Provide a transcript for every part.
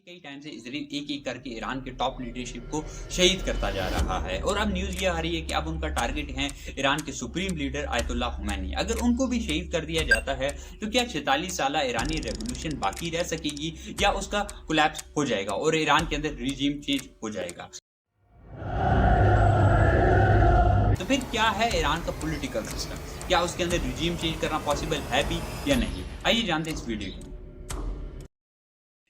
कई टाइम से इसराइल एक करके ईरान के टॉप लीडरशिप को शहीद करता जा रहा है और अब न्यूज़ ये आ रही है कि अब उनका टारगेट है ईरान के सुप्रीम लीडर आयतुल्ला खुमैनी। अगर उनको भी शहीद कर दिया जाता है तो क्या 46 साल ईरानी रेवोल्यूशन बाकी रह सकेगी या उसका कोलैप्स हो जाएगा और ईरान के अंदर रिजीम चेंज हो जाएगा। तो फिर क्या है ईरान का पॉलिटिकल सिस्टम, क्या उसके अंदर रिजीम चेंज करना पॉसिबल है भी या नहीं? आइए जानते हैं इस वीडियो में।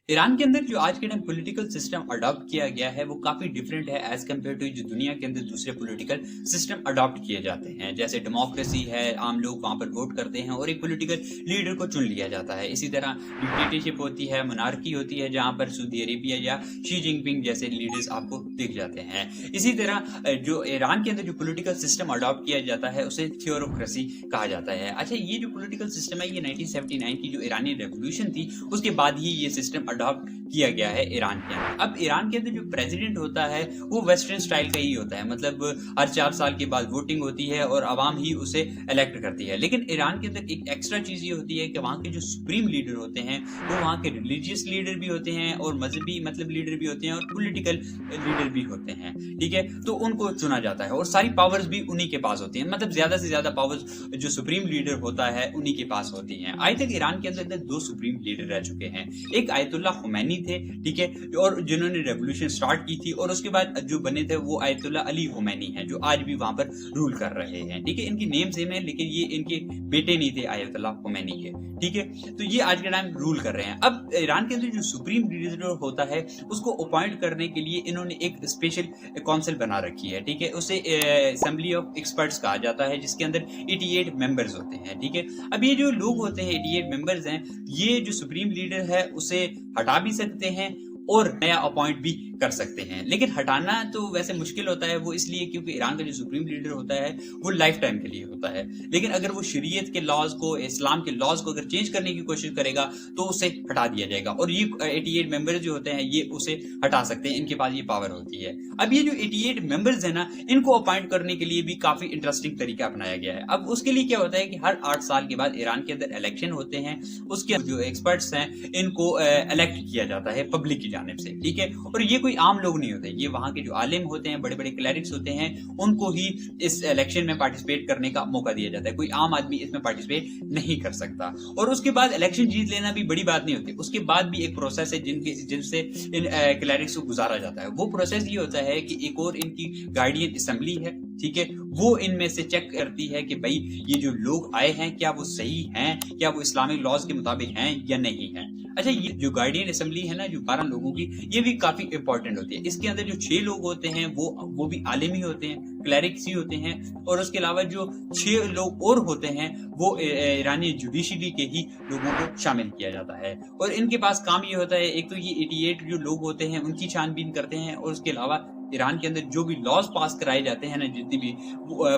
ईरान के अंदर जो आज के टाइम पॉलिटिकल सिस्टम अडॉप्ट किया गया है वो काफी डिफरेंट है एज कम्पेयर टू जो दुनिया के अंदर दूसरे पॉलिटिकल सिस्टम अडॉप्ट किए जाते हैं। जैसे डेमोक्रेसी है, आम लोग वहां पर वोट करते हैं और एक पॉलिटिकल लीडर को चुन लिया जाता है। इसी तरह डिक्टेटरशिप होती है, मोनार्की होती है जहां पर सऊदी अरेबिया या शी जिनपिंग जैसे लीडर्स आपको दिख जाते हैं। इसी तरह जो ईरान के अंदर जो पॉलिटिकल सिस्टम अडॉप्ट किया जाता है उसे थियोरोक्रेसी कहा जाता है। अच्छा, ये जो पॉलिटिकल सिस्टम है ये 1979 की जो ईरानी रेवोल्यूशन थी उसके बाद ही ये सिस्टम अडॉप्ट किया गया है ईरान के अंदर। अब ईरान के अंदर जो प्रेसिडेंट होता है वो वेस्टर्न स्टाइल का ही होता है, मतलब हर 4 साल के बाद वोटिंग होती है और आवाम ही उसे इलेक्ट करती है। लेकिन ईरान के अंदर एक एक्स्ट्रा चीज ये होती है कि वहाँ के जो सुप्रीम लीडर होते हैं वो वहाँ के रिलीजियस लीडर भी होते हैं और मजहबी मतलब लीडर भी होते हैं और पॉलिटिकल लीडर भी होते हैं। ठीक है, तो उनको चुना जाता है और सारी पावर्स भी उन्हीं के पास होती हैं, मतलब ज्यादा से ज्यादा पावर्स जो सुप्रीम लीडर होता है उन्हीं के पास होती हैं। आज तक ईरान के अंदर 2 सुप्रीम लीडर रह चुके हैं, एक आयतुल्ला खुमैनी थे, ठीक है, और जिन्होंने रेवोल्यूशन स्टार्ट की थी, और उसके बाद जो बने थे वो आयतुल्ला अली खुमैनी हैं जो आज भी वहां पर रूल कर रहे हैं। ठीक है, इनकी नेम सेम है लेकिन ये इनके बेटे नहीं थे आयतुल्ला खुमैनी के। ठीक है, तो ये आज के टाइम रूल कर रहे हैं। अब ईरान के अंदर जो सुप्रीम लीडर होता है उसको अपॉइंट करने के लिए इन्होंने एक स्पेशल काउंसिल बना रखी है। ठीक है, उसे असेंबली ऑफ एक्सपर्ट्स कहा जाता है जिसके अंदर 88 मेंबर्स होते हैं। ठीक है, अब ये जो लोग होते हैं 88 मेंबर्स हैं, ये जो सुप्रीम लीडर है उसे हटा भी सकते हैं और नया अपॉइंट भी कर सकते हैं। लेकिन हटाना तो वैसे मुश्किल होता है, वो इसलिए क्योंकि ईरान का जो सुप्रीम लीडर होता है वो लाइफ टाइम के लिए होता है। लेकिन अगर वो शरीयत के लॉज को, इस्लाम के लॉज को अगर चेंज करने की कोशिश करेगा तो उसे हटा दिया जाएगा और ये 88 मेंबर्स जो होते हैं ये उसे हटा सकते हैं, इनके पास ये पावर होती है। अब ये जो 88 मेंबर्स है ना, इनको अपॉइंट करने के लिए भी काफी इंटरेस्टिंग तरीका अपनाया गया है। अब उसके लिए क्या होता है कि हर 8 साल के बाद ईरान के अंदर इलेक्शन होते हैं, उसके जो एक्सपर्ट्स हैं इनको इलेक्ट किया जाता है पब्लिक की जानिब से। ठीक है, और ये कोई आम लोग नहीं होते, ये वहां के जो आलिम होते हैं, बड़े बड़े क्लरिक्स होते हैं, उनको ही इस इलेक्शन में पार्टिसिपेट करने का मौका दिया जाता है। कोई आम आदमी इसमें पार्टिसिपेट नहीं कर सकता। और उसके बाद इलेक्शन जीत लेना भी बड़ी बात नहीं होती, उसके बाद भी एक प्रोसेस है जिनसे इन क्लरिक्स को गुजारा जाता है। वो प्रोसेस ये होता है कि एक और इनकी गार्डियन असेंबली है, ठीक है, वो इनमें से चेक करती है कि भाई ये जो लोग आए हैं क्या वो सही हैं, क्या वो इस्लामिक लॉज के मुताबिक हैं या नहीं है। अच्छा, ये जो गार्डियन असेंबली है ना, जो 12 लोगों की, ये भी काफी इंपॉर्टेंट होती है। इसके अंदर जो 6 लोग होते हैं वो भी आलिम ही होते हैं, क्लरिक्स ही होते हैं, और उसके अलावा जो 6 लोग और होते हैं वो ईरानी जुडिशरी के ही लोगों को शामिल किया जाता है। और इनके पास काम ये होता है, एक तो ये 88 जो लोग होते हैं उनकी छानबीन करते हैं, और उसके अलावा ईरान के अंदर जो भी लॉज पास कराए जाते हैं ना, जितनी भी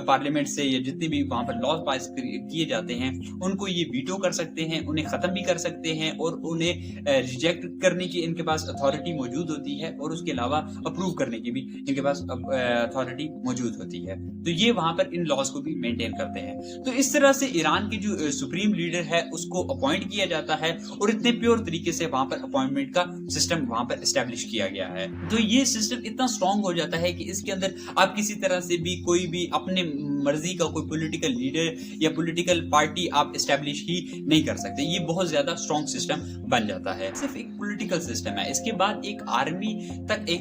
पार्लियामेंट से या जितने भी वहां पर लॉज पास किए जाते हैं उनको ये वीटो कर सकते हैं, उन्हें खत्म भी कर सकते हैं और उन्हें रिजेक्ट करने की इनके पास अथॉरिटी मौजूद होती है, और उसके अलावा अप्रूव करने की भी इनके पास अथॉरिटी मौजूद होती है। तो ये वहां पर इन लॉज को भी मेंटेन करते हैं। तो इस तरह से ईरान की जो सुप्रीम लीडर है उसको अपॉइंट किया जाता है और इतने प्योर तरीके से वहां पर अपॉइंटमेंट का सिस्टम वहां पर एस्टेब्लिश किया गया है। तो ये सिस्टम इतना स्ट्रॉन्ग हो जाता है कि इसके अंदर आप किसी तरह से भी कोई भी अपने मर्जी का कोई पॉलिटिकल लीडर या पॉलिटिकल पार्टी आप एस्टेब्लिश ही नहीं कर सकते। ये बहुत ज्यादा स्ट्रॉन्ग सिस्टम बन जाता है। सिर्फ एक पॉलिटिकल सिस्टम है, इसके बाद एक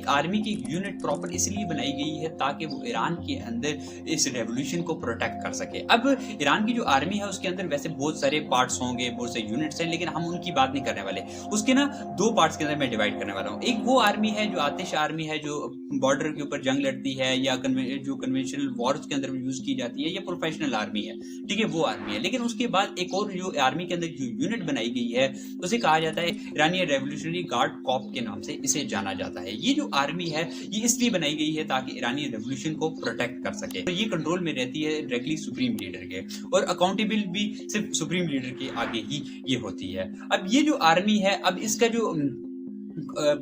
आर्मी की यूनिट प्रॉपर इसलिए बनाई गई है ताकि वो ईरान के अंदर इस रेवोल्यूशन को प्रोटेक्ट कर सके। अब ईरान की जो आर्मी है उसके अंदर वैसे बहुत सारे पार्ट्स होंगे, बहुत से यूनिट्स हैं, लेकिन हम उनकी बात नहीं करने वाले। उसके ना 2 पार्ट्स के अंदर मैं डिवाइड करने वाला हूँ। एक वो आर्मी है जो आतिश आर्मी है, जो बॉर्डर के ऊपर जंग लड़ती है या जो कन्वेंशनल वॉर्स के अंदर यूज की जाती है, या प्रोफेशनल आर्मी है। ठीक है, वो आर्मी है। लेकिन उसके बाद एक और जो आर्मी के अंदर जो यूनिट बनाई गई है उसे कहा जाता है ईरानी रेवोल्यूशनरी गार्ड कॉर्प के नाम से इसे जाना जाता है। ये जो आर्मी है ये इसलिए बनाई गई है ताकि ईरानी रेवोल्यूशन को प्रोटेक्ट कर सके। तो ये कंट्रोल में रहती है डायरेक्टली सुप्रीम लीडर के, और अकाउंटेबल भी सिर्फ सुप्रीम लीडर के आगे ही ये होती है। अब ये जो आर्मी है, अब इसका जो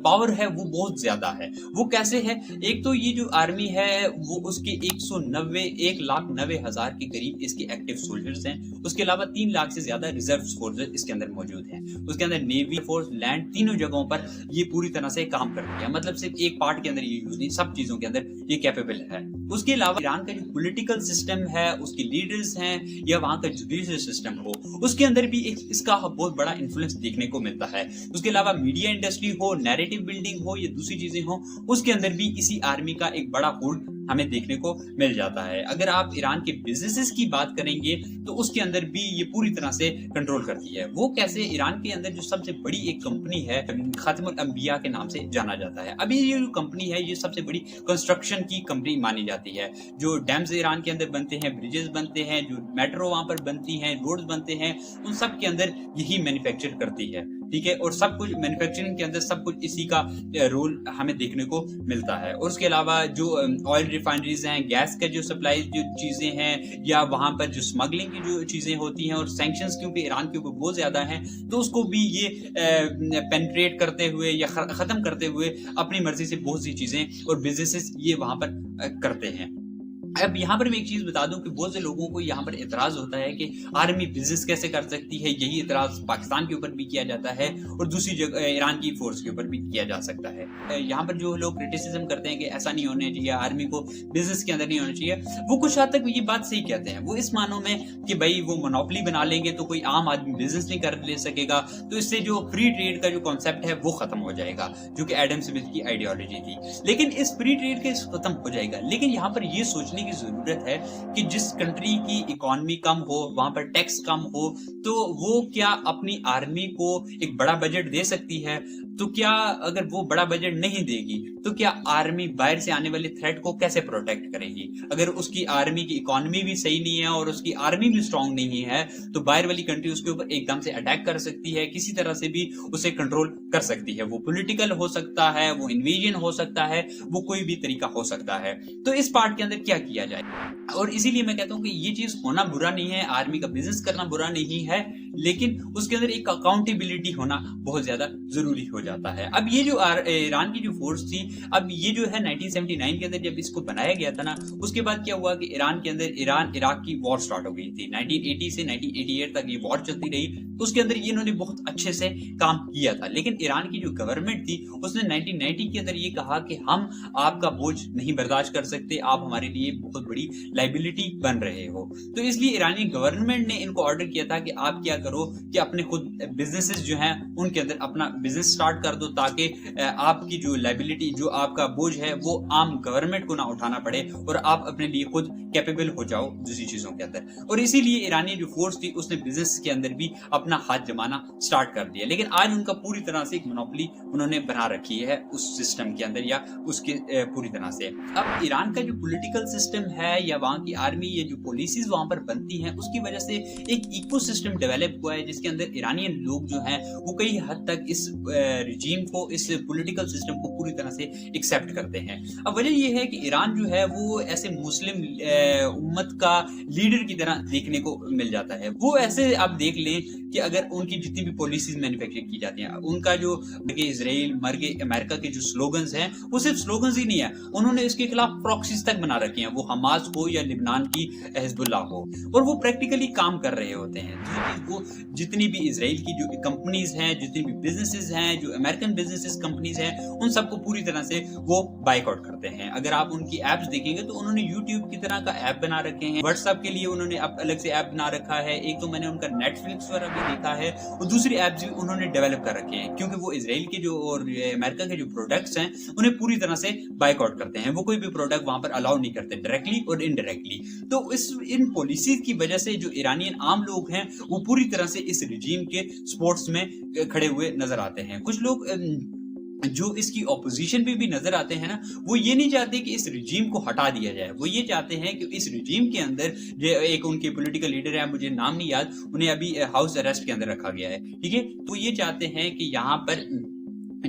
पावर है वो बहुत ज्यादा है। वो कैसे है? एक तो ये जो आर्मी है वो उसके 1,90,000 के करीब इसके एक्टिव सोल्जर्स हैं। उसके अलावा 3 लाख से ज्यादा रिजर्व फोर्सेस इसके अंदर मौजूद हैं। उसके अंदर नेवी फोर्स, लैंड, तीनों जगहों पर ये पूरी तरह से काम करती है। मतलब सिर्फ एक पार्ट के अंदर ये यूज नहीं, सब चीजों के अंदर ये कैपेबल है। उसके अलावा ईरान का जो पॉलिटिकल सिस्टम है, उसके लीडर्स हैं या वहां का जुडिशियल सिस्टम हो, उसके अंदर भी इसका बहुत बड़ा इन्फ्लुएंस देखने को मिलता है। उसके अलावा मीडिया इंडस्ट्री हो, नैरेटिव बिल्डिंग हो या दूसरी चीजें हो, उसके अंदर भी इसी आर्मी का एक बड़ा होल्ड हमें देखने को मिल जाता है। अगर आप ईरान के बिजनेसेस की बात करेंगे तो उसके अंदर भी ये पूरी तरह से कंट्रोल करती है। वो कैसे? ईरान के अंदर जो सबसे बड़ी एक कंपनी है, खातिमुल अंबिया के नाम से जाना जाता है। अभी ये जो कंपनी है ये सबसे बड़ी कंस्ट्रक्शन की कंपनी मानी जाती है। जो डैम्स ईरान के अंदर बनते हैं, ब्रिजेस बनते हैं, जो मेट्रो वहां पर बनती हैं, रोड्स बनते हैं, उन सब के अंदर यही मैन्युफैक्चर करती है। ठीक है, और सब कुछ मैन्युफैक्चरिंग के अंदर सब कुछ इसी का रोल हमें देखने को मिलता है। और उसके अलावा जो ऑयल रिफाइनरीज हैं, गैस का जो सप्लाई जो चीजें हैं, या वहां पर जो स्मगलिंग की जो चीजें होती हैं, और सैंक्शंस क्योंकि ईरान के ऊपर बहुत ज्यादा हैं, तो उसको भी ये पेनिट्रेट करते हुए या खत्म करते हुए अपनी मर्जी से बहुत सी चीजें और बिजनेसेस ये वहां पर करते हैं। अब यहाँ पर मैं एक चीज बता दूं कि बहुत से लोगों को यहाँ पर एतराज होता है कि आर्मी बिजनेस कैसे कर सकती है। यही एतराज पाकिस्तान के ऊपर भी किया जाता है और दूसरी जगह ईरान की फोर्स के ऊपर भी किया जा सकता है। यहाँ पर जो लोग क्रिटिसिज्म करते हैं कि ऐसा नहीं होना चाहिए, आर्मी को बिजनेस के अंदर नहीं होना चाहिए, वो कुछ हद तक ये बात सही कहते हैं। वो इस मानो में कि भाई वो मोनोपोली बना लेंगे तो कोई आम आदमी बिजनेस नहीं कर ले सकेगा, तो इससे जो फ्री ट्रेड का जो कॉन्सेप्ट है वो खत्म हो जाएगा, जो कि एडम स्मिथ की आइडियोलॉजी थी। लेकिन इस फ्री ट्रेड के खत्म हो जाएगा, लेकिन यहाँ पर ये सोचने की जरूरत है कि जिस कंट्री की इकोनॉमी कम हो, वहां पर टैक्स कम हो, तो वो क्या अपनी आर्मी को एक बड़ा बजट दे सकती है? तो क्या अगर वो बड़ा बजट नहीं देगी तो क्या आर्मी बाहर से आने वाले थ्रेट को कैसे प्रोटेक्ट करेगी? अगर उसकी आर्मी की इकोनॉमी भी सही नहीं है और उसकी आर्मी भी स्ट्रांग नहीं है तो बाहर वाली कंट्री उसके ऊपर एकदम से अटैक कर सकती है, किसी तरह से भी उसे कंट्रोल कर सकती है। वो पॉलिटिकल हो सकता है, वो इन्वेजन हो सकता है, वो कोई भी तरीका हो सकता है। तो इस पार्ट के अंदर क्या किया जाए? और इसीलिए मैं कहता हूं कि ये चीज होना बुरा नहीं है, आर्मी का बिजनेस करना बुरा नहीं है, लेकिन उसके अंदर एक अकाउंटेबिलिटी होना बहुत ज्यादा जरूरी हो जाता है। अब ये जो ईरान की जो फोर्स थी, अब ये जो है 1979 के अंदर जब इसको बनाया गया था ना, उसके बाद क्या हुआ कि ईरान के अंदर ईरान इराक की वॉर स्टार्ट हो गई थी। 1980 से 1988 तक ये वॉर चलती रही। उसके अंदर ये इन्होंने बहुत अच्छे से काम किया था, लेकिन ईरान की जो गवर्नमेंट थी उसने 1990 के अंदर ये कहा कि हम आपका बोझ नहीं बर्दाश्त कर सकते, आप हमारे लिए बहुत बड़ी लाइबिलिटी बन रहे हो। तो इसलिए ईरानी गवर्नमेंट ने इनको ऑर्डर किया था कि आप क्या करो कि अपने खुद बिजनेसेस जो हैं उनके अंदर अपना बिजनेस स्टार्ट कर दो, ताकि आपकी जो लाइबिलिटी, जो आपका बोझ है, वो आम गवर्नमेंट को ना उठाना पड़े और आप अपने लिए खुद कैपेबल हो जाओ दूसरी चीजों के अंदर। और इसीलिए ईरानी जो फोर्स थी उसने बिजनेस के अंदर भी अपना हाथ जमाना स्टार्ट कर दिया। लेकिन आज उनका पूरी तरह से एक मोनोपोली उन्होंने बना रखी है उस सिस्टम के अंदर, या उसके पूरी तरह से। अब ईरान का जो पॉलिटिकल सिस्टम है या वहां की आर्मी, ये जो पॉलिसीज वहां पर बनती हैं, उसकी वजह से एक इकोसिस्टम डेवलप हुआ है जिसके अंदर ईरानियन लोग जो हैं वो कई हद तक इस रिजीम को, इस पॉलिटिकल सिस्टम को पूरी तरह से एक्सेप्ट करते हैं। अब वजह यह है कि ईरान जो है वो ऐसे मुस्लिम उम्मत का लीडर की तरह देखने को मिल जाता है। वो ऐसे आप देख लें कि अगर उनकी जितनी भी पॉलिसीज मैन्युफैक्चर की जाती हैं, उनका जो इजराइल मर के अमेरिका के जो स्लोगन्स हैं वो सिर्फ स्लोगन्स ही नहीं है, उन्होंने इसके खिलाफ प्रॉक्सीज तक बना रखे हैं, वो हमास हो या लिबनान की हिजबुल्लाह हो, और वो प्रैक्टिकली काम कर रहे होते हैं। वो जितनी भी इजराइल की जो कंपनीज हैं, जितनी भी बिजनेसेस हैं, जो अमेरिकन बिजनेसेस कंपनीज हैं, उन सबको पूरी तरह से वो बाइकआउट करते हैं। अगर आप उनकी एप्स देखेंगे तो उन्होंने यूट्यूब की तरह का ऐप बना रखे हैं, व्हाट्सएप के लिए उन्होंने अलग से ऐप बना रखा है, एक तो मैंने उनका नेटफ्लिक्स पर अभी देखा है, और दूसरी ऐप्स भी उन्होंने डेवलप कर रखे हैं, क्योंकि वो इजराइल के जो और अमेरिका के जो प्रोडक्ट्स हैं उन्हें पूरी तरह से बाइकआउट करते हैं। वो कोई भी प्रोडक्ट वहां पर अलाउ नहीं करते, डायरेक्टली और इनडायरेक्टली। तो इन पॉलिसीज की वजह से जो ईरानियन आम लोग हैं वो पूरी तरह से इस रिजीम के सपोर्ट्स में खड़े हुए नजर आते हैं। कुछ लोग जो इसकी ऑपोजिशन पे भी नजर आते हैं ना, वो ये नहीं चाहते कि इस रिजीम को हटा दिया जाए, वो ये चाहते हैं कि इस रिजीम के अंदर जो एक उनके पॉलिटिकल लीडर है, मुझे नाम नहीं याद, उन्हें अभी हाउस अरेस्ट के अंदर रखा गया है, ठीक है। तो ये चाहते हैं कि यहाँ पर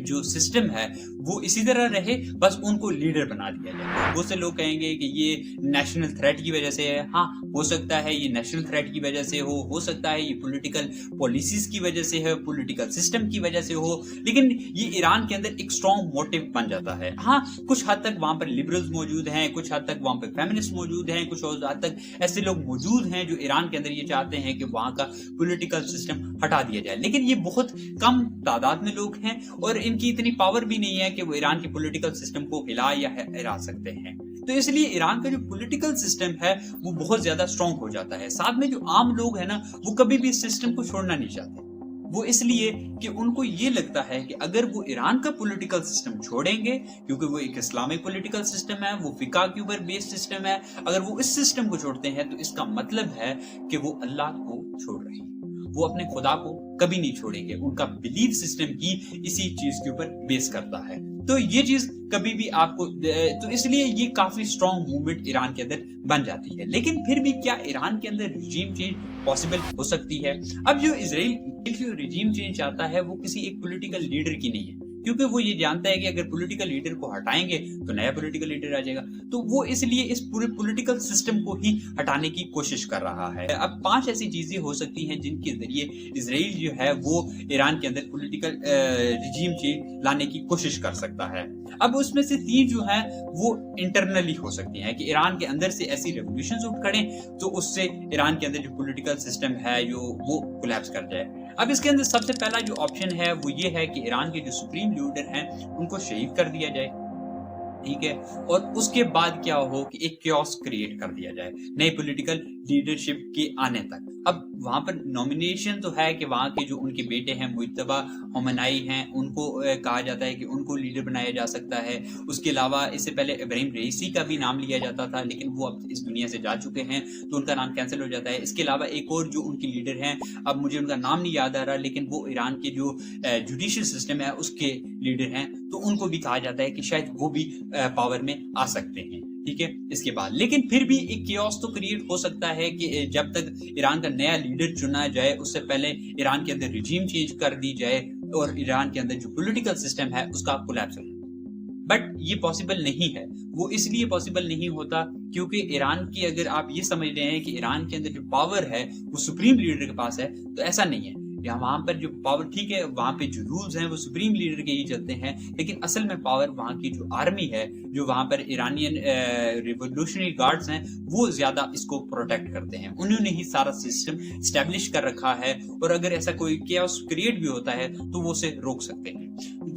जो सिस्टम है वो इसी तरह रहे, बस उनको लीडर बना दिया जाए। बहुत से लोग कहेंगे कि ये नेशनल थ्रेट की वजह से है। हाँ, हो सकता है ये नेशनल थ्रेट की वजह से हो सकता है ये पॉलिटिकल पॉलिसीज की वजह से है, पॉलिटिकल सिस्टम की वजह से हो, लेकिन ये ईरान के अंदर एक स्ट्रॉन्ग मोटिव बन जाता है। हाँ, कुछ हद तक वहां पर लिबरल्स मौजूद हैं, कुछ हद तक वहां पर फेमिनिस्ट मौजूद हैं, कुछ हद तक ऐसे लोग मौजूद हैं जो ईरान के अंदर ये चाहते हैं कि वहां का पॉलिटिकल सिस्टम हटा दिया जाए, लेकिन ये बहुत कम तादाद में लोग हैं और इनकी इतनी पावर भी नहीं है कि वो ईरान के पॉलिटिकल सिस्टम को हिला या हिला सकते हैं। तो इसलिए ईरान का जो पॉलिटिकल सिस्टम है वो बहुत ज्यादा स्ट्रांग हो जाता है। साथ में जो आम लोग हैं ना, वो कभी भी इस सिस्टम को छोड़ना नहीं चाहते। वो इसलिए कि उनको ये लगता है कि अगर वो ईरान का पॉलिटिकल सिस्टम छोड़ेंगे, क्योंकि वो एक इस्लामिक पॉलिटिकल सिस्टम है, वो फिका के ऊपर बेस्ड सिस्टम है, अगर वो इस सिस्टम को छोड़ते हैं तो इसका मतलब है कि वो अल्लाह को छोड़ रहे हैं, वो अपने खुदा को कभी नहीं छोड़ेंगे। उनका बिलीफ सिस्टम ही इसी चीज के ऊपर बेस करता है। तो ये चीज कभी भी आपको, तो इसलिए ये काफी स्ट्रॉन्ग मूवमेंट ईरान के अंदर बन जाती है। लेकिन फिर भी क्या ईरान के अंदर रिजीम चेंज पॉसिबल हो सकती है? अब जो इजराइल जो रिजीम चेंज चाहता है वो किसी एक पॉलिटिकल लीडर की नहीं है, क्योंकि वो ये जानता है कि अगर पॉलिटिकल लीडर को हटाएंगे तो नया पॉलिटिकल लीडर आ जाएगा। तो वो इसलिए इस पूरे पॉलिटिकल सिस्टम को ही हटाने की कोशिश कर रहा है। अब 5 ऐसी चीजें हो सकती हैं जिनके जरिए इजराइल जो है वो ईरान के अंदर पॉलिटिकल रिजीम चेंज लाने की कोशिश कर सकता है। अब उसमें से 3 जो है वो इंटरनली हो सकती हैं कि ईरान के अंदर से ऐसी रेवोल्यूशंस उठ खड़े तो उससे ईरान के अंदर जो पॉलिटिकल सिस्टम है जो वो कोलैप्स कर जाए। अब इसके अंदर सबसे पहला जो ऑप्शन है वो ये है कि ईरान के जो सुप्रीम लीडर हैं उनको शहीद कर दिया जाए, ठीक है, और उसके बाद क्या हो कि एक क्योस क्रिएट कर दिया जाए नई पॉलिटिकल लीडरशिप के आने तक। अब वहां पर नॉमिनेशन तो है कि वहां के जो उनके बेटे हैं मुज्तबा होमनाई हैं उनको कहा जाता है कि उनको लीडर बनाया जा सकता है। उसके अलावा इससे पहले इब्राहिम रईसी का भी नाम लिया जाता था, लेकिन वो अब इस दुनिया से जा चुके हैं तो उनका नाम कैंसिल हो जाता है। इसके अलावा एक और जो उनके लीडर हैं, अब मुझे उनका नाम नहीं याद आ रहा, लेकिन वो ईरान के जो जुडिशियल सिस्टम है उसके लीडर हैं, तो उनको भी कहा जाता है कि शायद वो भी पावर में आ सकते हैं, ठीक है। इसके बाद लेकिन फिर भी एक कियोस तो क्रिएट हो सकता है कि जब तक ईरान का नया लीडर चुना जाए उससे पहले ईरान के अंदर रिजीम चेंज कर दी जाए और ईरान के अंदर जो पॉलिटिकल सिस्टम है उसका कोलैप्स हो। बट ये पॉसिबल नहीं है। वो इसलिए पॉसिबल नहीं होता क्योंकि ईरान की, अगर आप ये समझ रहे हैं कि ईरान के अंदर जो पावर है वो सुप्रीम लीडर के पास है, तो ऐसा नहीं है। या वहां पर जो पावर, ठीक है, वहां पे जो रूल्स हैं वो सुप्रीम लीडर के ही चलते हैं, लेकिन असल में पावर वहां की जो आर्मी है, जो वहां पर ईरानियन रिवोल्यूशनरी गार्ड्स हैं, वो ज्यादा इसको प्रोटेक्ट करते हैं। उन्होंने ही सारा सिस्टम स्टैब्लिश कर रखा है और अगर ऐसा कोई केओस क्रिएट भी होता है तो वो उसे रोक सकते हैं।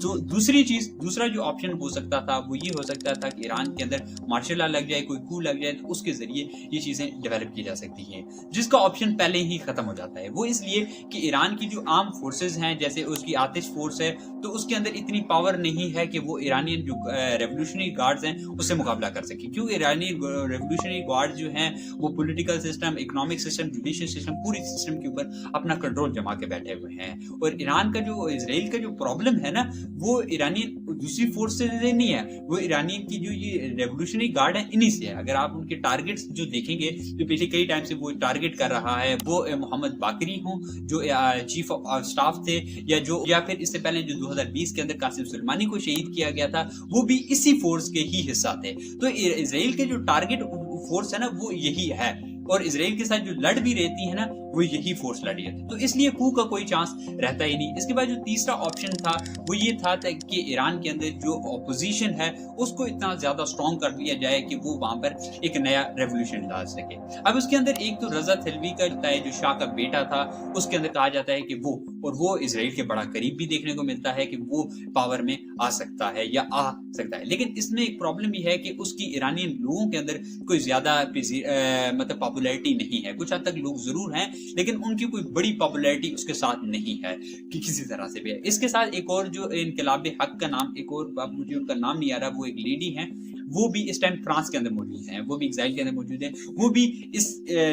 जो दूसरा जो ऑप्शन हो सकता था वो ये हो सकता था कि ईरान के अंदर मार्शल लॉ लग जाए, कोई कू लग जाए, तो उसके जरिए ये चीजें डेवलप की जा सकती हैं, जिसका ऑप्शन पहले ही खत्म हो जाता है। वो इसलिए कि ईरान की जो आर्म फोर्सेज हैं, जैसे उसकी आतिश फोर्स है, तो उसके अंदर इतनी पावर नहीं है कि वो ईरानियन जो रेवोल्यूशनरी गार्ड्स हैं उससे मुकाबला कर सके, क्योंकि ईरानी रेवोल्यूशनरी गार्ड जो हैं वो political system, economic system, judicial system, पूरी सिस्टम के ऊपर अपना कंट्रोल जमा के बैठे हुए हैं। और ईरान का जो, इजराइल का जो प्रॉब्लम है ना, वो ईरानी दूसरी फोर्स से नहीं है, वो ईरानी की जो ये रेवोल्यूशनरी गार्ड है इन्हीं से है। अगर आप उनके टारगेट्स जो देखेंगे, जो पिछले कई टाइम से वो टारगेट कर रहा है, वो मोहम्मद बाकरी हो जो चीफ ऑफ स्टाफ थे, या फिर इससे पहले जो 2020 के अंदर कासिम सुलेमानी को शहीद किया गया था, वो भी इसी फोर्स के ही हिस्सा थे। तो इजराइल के जो टारगेट फोर्स है ना वो यही है, और इजराइल के साथ जो लड़ भी रहती है ना वो यही फोर्स लड़ी है, तो इसलिए कू का कोई चांस रहता ही नहीं। इसके बाद जो तीसरा ऑप्शन था वो ये था कि ईरान के अंदर जो ऑपोजिशन है उसको इतना ज्यादा स्ट्रॉन्ग कर दिया जाए कि वो वहां पर एक नया रेवोल्यूशन ला सके। अब उसके अंदर एक तो रजा थलवी का है जो शाह का बेटा था, उसके अंदर कहा जाता है कि वो इजराइल के बड़ा करीब भी देखने को मिलता है कि वो पावर में आ सकता है या आ सकता है। लेकिन इसमें एक प्रॉब्लम भी है कि उसकी ईरानियन लोगों के अंदर कोई ज्यादा मतलब पॉपुलैरिटी नहीं है। कुछ हद तक लोग जरूर हैं, लेकिन उनकी कोई बड़ी पॉपुलैरिटी उसके साथ नहीं है कि किसी तरह से भी है। इसके साथ एक और जो इनकलाब हक का नाम, एक और मुझे उनका नाम नहीं आ रहा, वो एक लेडी है, वो भी इस टाइम फ्रांस के अंदर मौजूद हैं, वो भी एग्जाइल के अंदर मौजूद हैं। वो भी इस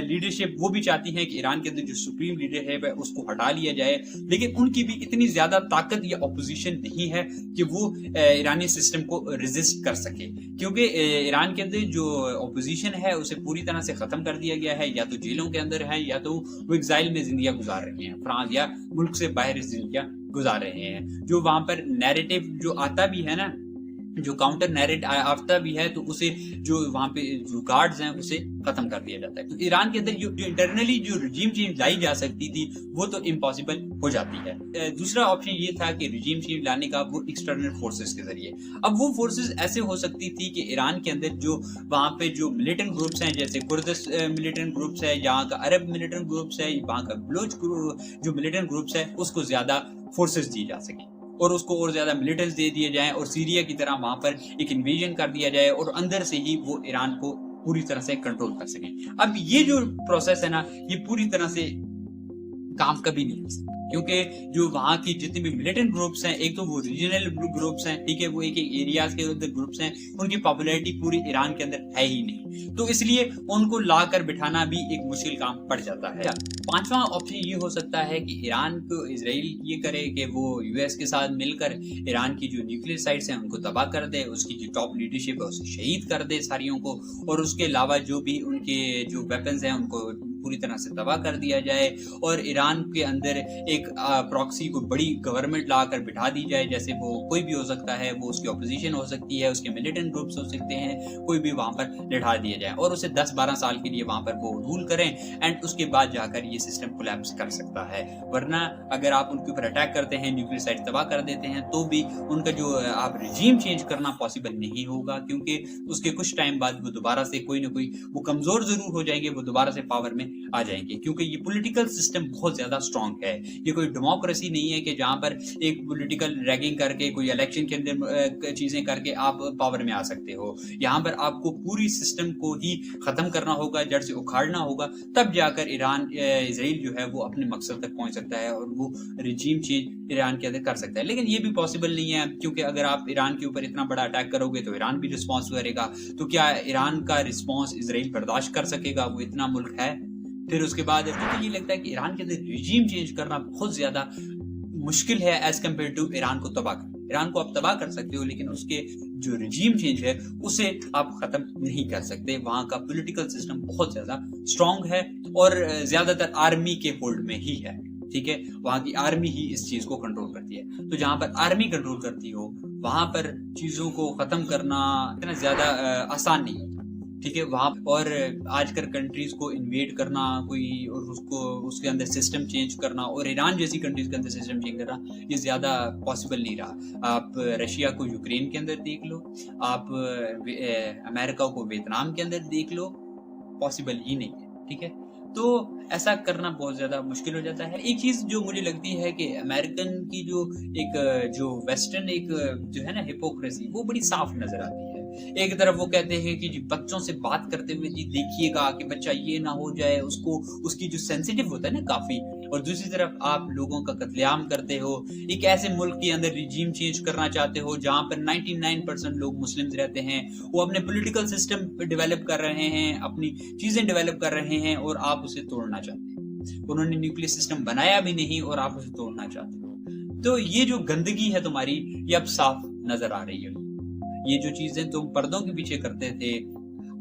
लीडरशिप, वो भी चाहती हैं कि ईरान के अंदर जो सुप्रीम लीडर है वह उसको हटा लिया जाए, लेकिन उनकी भी इतनी ज्यादा ताकत या अपोजिशन नहीं है कि वो ईरानी सिस्टम को रेजिस्ट कर सके, क्योंकि ईरान के अंदर जो अपोजिशन है उसे पूरी तरह से खत्म कर दिया गया है, या तो जेलों के अंदर है या तो वो एग्जाइल में जिंदगी गुजार रहे हैं, फ्रांस या मुल्क से बाहर जिंदगी گزار رہے ہیں. جو وہاں پر نیریٹو جو آتا بھی ہے نا, جو کاؤنٹر نیریٹ آتا بھی ہے, تو اسے جو وہاں پہ جو گارڈز ہیں اسے ختم کر دیا جاتا ہے. تو ایران کے اندر جو انٹرنلی جو رجیم چینج لائی جا سکتی تھی وہ تو امپاسبل ہو جاتی ہے. دوسرا آپشن یہ تھا کہ رجیم چینج لانے کا وہ ایکسٹرنل فورسز کے ذریعے. اب وہ فورسز ایسے ہو سکتی تھی کہ ایران کے اندر جو وہاں پہ جو ملیٹنٹ گروپس ہیں, جیسے کردس ملیٹنٹ گروپس ہے, یہاں کا عرب ملیٹنٹ گروپس ہے, وہاں کا بلوچ جو ملیٹنٹ گروپس ہے, اس کو زیادہ فورسز دی جا سکیں اور اس کو اور زیادہ ملیٹنٹس دے دیے جائیں, اور سیریا کی طرح وہاں پر ایک انویژن کر دیا جائے, اور اندر سے ہی وہ ایران کو پوری طرح سے کنٹرول کر سکیں. اب یہ جو پروسیس ہے نا, یہ پوری طرح سے کام کبھی نہیں ہو سکتا, کیونکہ جو وہاں کی جتنے بھی ملیٹنٹ گروپس ہیں, ایک تو وہ ریجنل گروپس ہیں, ٹھیک ہے, وہ ایک ایک ایریاز کے اندر گروپس ہیں, ان کی پاپولیرٹی پوری ایران کے اندر ہے ہی نہیں, تو اس لیے ان کو لا کر بٹھانا بھی ایک مشکل کام پڑ جاتا ہے. پانچواں آپشن یہ ہو سکتا ہے کہ ایران کو اسرائیل یہ کرے کہ وہ یو ایس کے ساتھ مل کر ایران کی جو نیوکلیئر سائٹس ہیں ان کو تباہ کر دے, اس کی جو ٹاپ لیڈرشپ ہے اسے شہید کر دے ساریوں کو, اور اس کے علاوہ جو بھی ان کے جو ویپنز ہیں ان کو پوری طرح سے تباہ کر دیا جائے, اور ایران کے اندر ایک پراکسی کو بڑی گورنمنٹ لا کر بٹھا دی جائے, جیسے وہ کوئی بھی ہو سکتا ہے, وہ اس کی اپوزیشن ہو سکتی ہے, اس کے ملیٹنٹ گروپس ہو سکتے ہیں, کوئی بھی وہاں پر لٹھا دیا جائے, اور اسے 10-12 سال کے لیے وہاں پر وہ رول کریں, اینڈ اس کے بعد جا کر یہ سسٹم کولیپس کر سکتا ہے. ورنہ اگر آپ ان کے اوپر اٹیک کرتے ہیں, نیوکلیئر سائٹ تباہ کر دیتے ہیں, تو بھی ان کا جو آپ رجیم چینج کرنا پاسبل نہیں ہوگا, کیونکہ اس کے کچھ ٹائم بعد وہ دوبارہ سے کوئی نہ کوئی وہ کمزور ضرور ہو جائیں گے, وہ دوبارہ سے پاور میں آ جائیں گے, کیونکہ یہ پولیٹیکل سسٹم بہت زیادہ اسٹرانگ ہے. یہ کوئی ڈیموکریسی نہیں ہے کہ جہاں پر ایک پولیٹیکل ریگنگ کر کے کوئی الیکشن کے اندر چیزیں کر کے آپ پاور میں آ سکتے ہو. یہاں پر آپ کو پوری سسٹم کو ہی ختم کرنا ہوگا, جڑ سے اکھاڑنا ہوگا, تب جا کر اسرائیل جو ہے وہ اپنے مقصد تک پہنچ سکتا ہے, اور وہ رجیم چینج ایران کے اندر کر سکتا ہے. لیکن یہ بھی پاسبل نہیں ہے, کیونکہ اگر آپ ایران کے اوپر اتنا بڑا اٹیک کرو گے تو ایران بھی رسپانس کرے گا, تو کیا ایران کا رسپانس اسرائیل برداشت کر سکے گا؟ وہ اتنا ملک ہے. پھر اس کے بعد مجھے یہ لگتا ہے کہ ایران کے اندر رجیم چینج کرنا بہت زیادہ مشکل ہے ایز کمپیئر ٹو ایران کو تباہ کرنا. ایران کو آپ تباہ کر سکتے ہو, لیکن اس کے جو رجیم چینج ہے اسے آپ ختم نہیں کر سکتے. وہاں کا پولیٹیکل سسٹم بہت زیادہ اسٹرانگ ہے, اور زیادہ تر آرمی کے ہولڈ میں ہی ہے, ٹھیک ہے, وہاں کی آرمی ہی اس چیز کو کنٹرول کرتی ہے. تو جہاں پر آرمی کنٹرول کرتی ہو وہاں پر چیزوں کو ختم کرنا اتنا زیادہ آسان نہیں ہوتا, ٹھیک ہے. وہاں اور آج کل کنٹریز کو انویٹ کرنا کوئی, اور اس کو اس کے اندر سسٹم چینج کرنا, اور ایران جیسی کنٹریز کے اندر سسٹم چینج کرنا, یہ زیادہ پاسبل نہیں رہا. آپ رشیا کو یوکرین کے اندر دیکھ لو, آپ امریکہ کو ویتنام کے اندر دیکھ لو, پاسبل ہی نہیں ہے, ٹھیک ہے. تو ایسا کرنا بہت زیادہ مشکل ہو جاتا ہے. ایک چیز جو مجھے لگتی ہے کہ امریکن کی جو ویسٹرن ایک جو ہے نا ہپوکریسی, وہ بڑی صاف نظر آتی ہے. ایک طرف وہ کہتے ہیں کہ جی بچوں سے بات کرتے ہوئے جی دیکھیے گا کہ بچہ یہ نہ ہو جائے, اس کی جو سینسیٹیو ہوتا ہے نا کافی, اور دوسری طرف آپ لوگوں کا قتل عام کرتے ہو. ایک ایسے ملک کے اندر رجیم چینج کرنا چاہتے ہو جہاں پر 99% لوگ مسلمز رہتے ہیں, وہ اپنے پولیٹیکل سسٹم ڈیولپ کر رہے ہیں, اپنی چیزیں ڈیولپ کر رہے ہیں, اور آپ اسے توڑنا چاہتے ہیں. انہوں نے نیوکلیئر سسٹم بنایا بھی نہیں اور آپ اسے توڑنا چاہتے ہو. تو یہ جو گندگی ہے تمہاری, یہ اب صاف نظر آ رہی ہے. یہ جو چیزیں تم پردوں کے پیچھے کرتے تھے,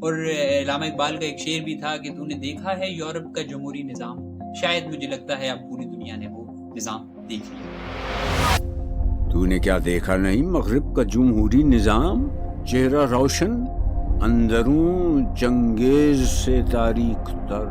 اور علامہ اقبال کا ایک شعر بھی تھا کہ تو نے دیکھا ہے یورپ کا جمہوری نظام, شاید مجھے لگتا ہے اب پوری دنیا نے وہ نظام دیکھ لیا. تو نے کیا دیکھا نہیں مغرب کا جمہوری نظام, چہرہ روشن اندروں چنگیز سے تاریک تر.